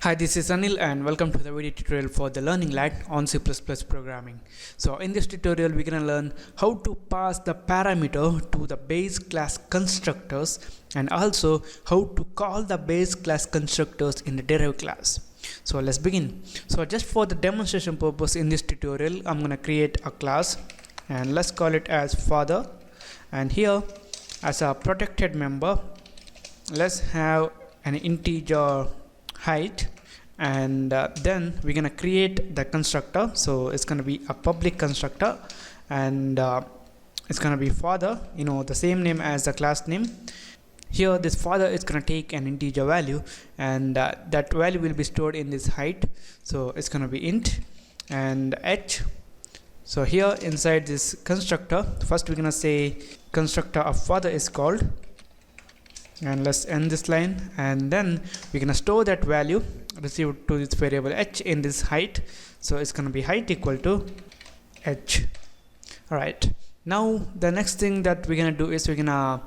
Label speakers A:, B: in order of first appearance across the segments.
A: Hi, this is Anil and welcome to the video tutorial for the Learning Lab on C++ programming. So in this tutorial we're going to learn how to pass the parameter to the base class constructors and also how to call the base class constructors in the derived class. So let's begin. So just for the demonstration purpose in this tutorial I'm going to create a class and let's call it as father, and here as a protected member let's have an integer height, and then we're gonna create the constructor. So it's gonna be a public constructor and it's gonna be father, the same name as the class name. Here this father is gonna take an integer value and that value will be stored in this height, so it's gonna be int and h. So here inside this constructor first we're gonna say constructor of father is called, and let's end this line, and then we're gonna store that value received to this variable h in this height. So it's gonna be height equal to h. Alright, now the next thing that we're gonna do is we're gonna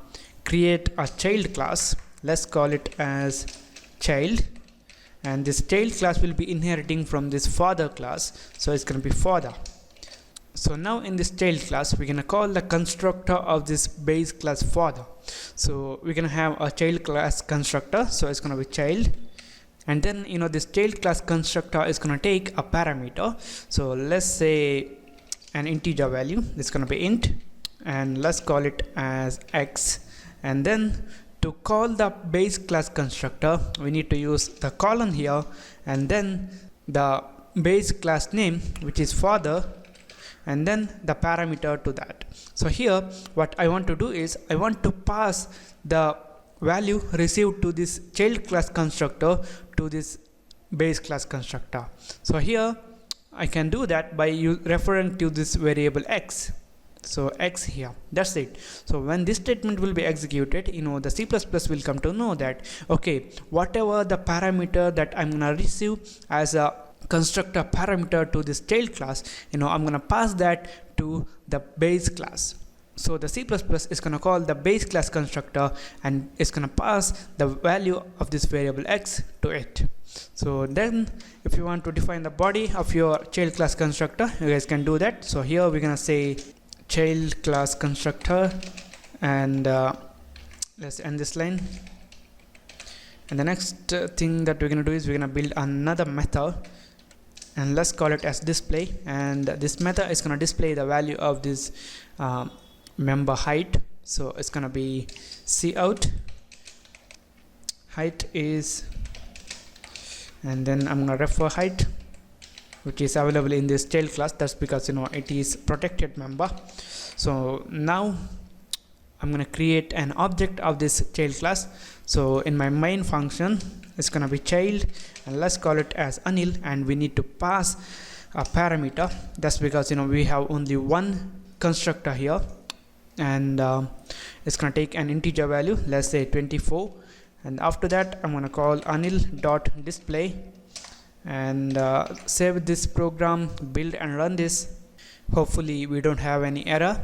A: create a child class. Let's call it as child, and this child class will be inheriting from this father class, so it's gonna be father. So now in this child class we're gonna call the constructor of this base class father. So we're gonna have a child class constructor, so it's gonna be child, and then this child class constructor is gonna take a parameter. So let's say an integer value, it's gonna be int, and let's call it as x. And then to call the base class constructor we need to use the colon here, and then the base class name, which is father, and then the parameter to that. So here what I want to do is I want to pass the value received to this child class constructor to this base class constructor. So here I can do that by referring to this variable x. So x here, that's it. So when this statement will be executed, the C++ will come to know that okay, whatever the parameter that I'm gonna receive as a constructor parameter to this child class, I'm gonna pass that to the base class. So the C++ is gonna call the base class constructor and it's gonna pass the value of this variable x to it. So then if you want to define the body of your child class constructor, you guys can do that. So here we're gonna say child class constructor, and let's end this line. And the next thing that we're gonna do is we're gonna build another method, and let's call it as display, and this method is going to display the value of this member height. So it's going to be cout height is, and then I'm going to refer height, which is available in this child class. That's because it is protected member. So now I'm going to create an object of this child class. So in my main function it's going to be child, and let's call it as Anil, and we need to pass a parameter. That's because we have only one constructor here, and it's going to take an integer value, let's say 24, and after that I'm going to call anil.display and save this program, build and run this. Hopefully we don't have any error.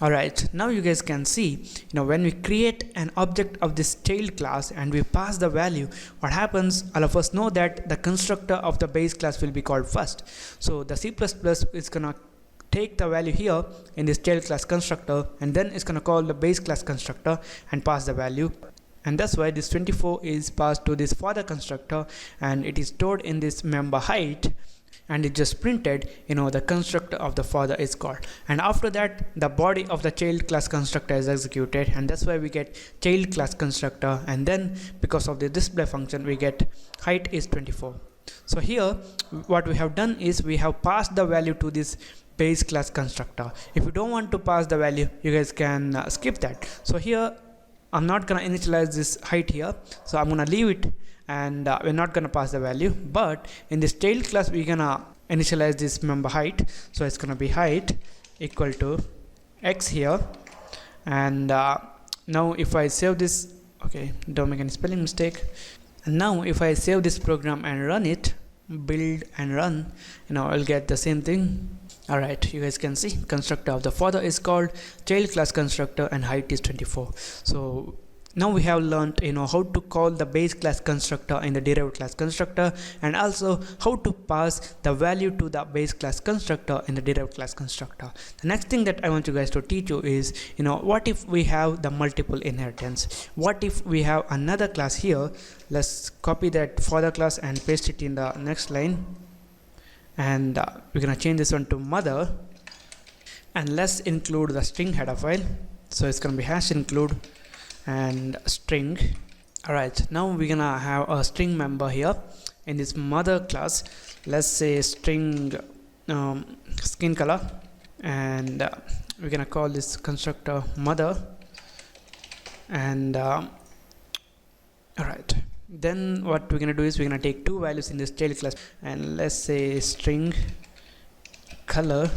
A: Alright, now you guys can see, when we create an object of this child class and we pass the value, what happens, all of us know that the constructor of the base class will be called first. So the C++ is gonna take the value here in this child class constructor, and then it's gonna call the base class constructor and pass the value. And that's why this 24 is passed to this father constructor, and it is stored in this member height, and it just printed the constructor of the father is called, and after that the body of the child class constructor is executed, and that's why we get child class constructor, and then because of the display function we get height is 24. So here what we have done is we have passed the value to this base class constructor. If you don't want to pass the value, you guys can skip that. So here I'm not gonna initialize this height here, so I'm gonna leave it, and we're not gonna pass the value. But in this child class we're gonna initialize this member height, so it's gonna be height equal to x here. And now if I save this, okay, don't make any spelling mistake, and now if I save this program and run it, build and run, I'll get the same thing. Alright, you guys can see constructor of the father is called, child class constructor, and height is 24. So now we have learned how to call the base class constructor in the derived class constructor, and also how to pass the value to the base class constructor in the derived class constructor. The next thing that I want you guys to teach you is what if we have the multiple inheritance. What if we have another class here? Let's copy that for the class and paste it in the next line, and we're gonna change this one to mother, and let's include the string header file. So it's gonna be hash include and string. Alright, now we're gonna have a string member here in this mother class. Let's say string skin color, and we're gonna call this constructor mother. And alright, then what we're gonna do is we're gonna take two values in this child class, and let's say string color.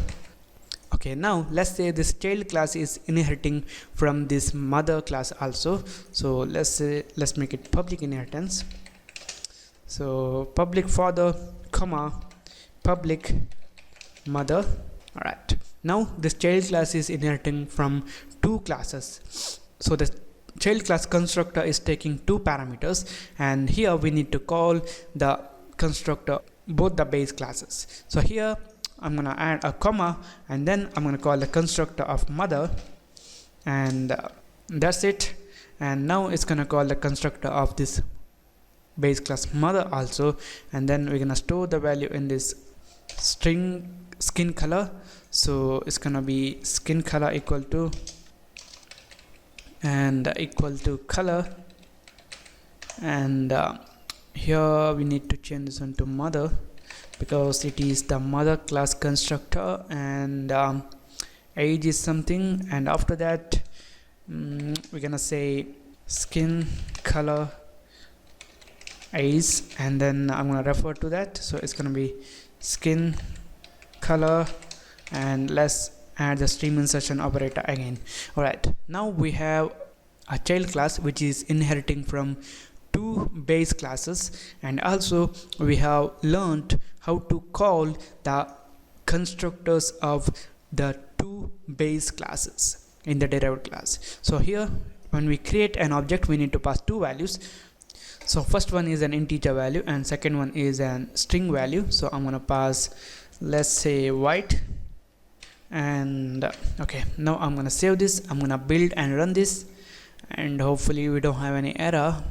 A: Okay, now let's say this child class is inheriting from this mother class also. So let's make it public inheritance. So public father comma public mother. Alright, now this child class is inheriting from two classes. So the child class constructor is taking two parameters, and here we need to call the constructor both the base classes. So here I'm gonna add a comma, and then I'm gonna call the constructor of mother, and that's it. And now it's gonna call the constructor of this base class mother also, and then we're gonna store the value in this string skin color. So it's gonna be skin color equal to and equal to color, and here we need to change this one to mother because it is the mother class constructor, and age is something, and after that we're gonna say skin color age, and then I'm gonna refer to that. So it's gonna be skin color, and let's add the stream insertion operator again. Alright, now we have a child class which is inheriting from two base classes, and also we have learned how to call the constructors of the two base classes in the derived class. So here when we create an object, we need to pass two values. So first one is an integer value, and second one is an string value. So I'm gonna pass, let's say, white. And okay, now I'm gonna save this, I'm gonna build and run this, and hopefully we don't have any error.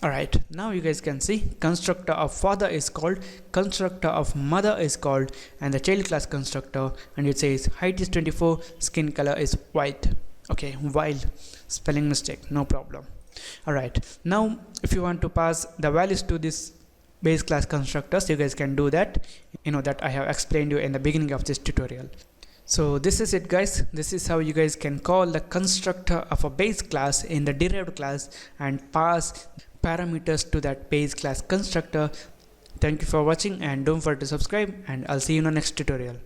A: Alright, now you guys can see constructor of father is called, constructor of mother is called, and the child class constructor, and it says height is 24, skin color is white. Okay, while spelling mistake, no problem. Alright, now if you want to pass the values to this base class constructors, you guys can do that, that I have explained you in the beginning of this tutorial. So this is it, guys. This is how you guys can call the constructor of a base class in the derived class and pass parameters to that base class constructor. Thank you for watching, and don't forget to subscribe, and I'll see you in the next tutorial.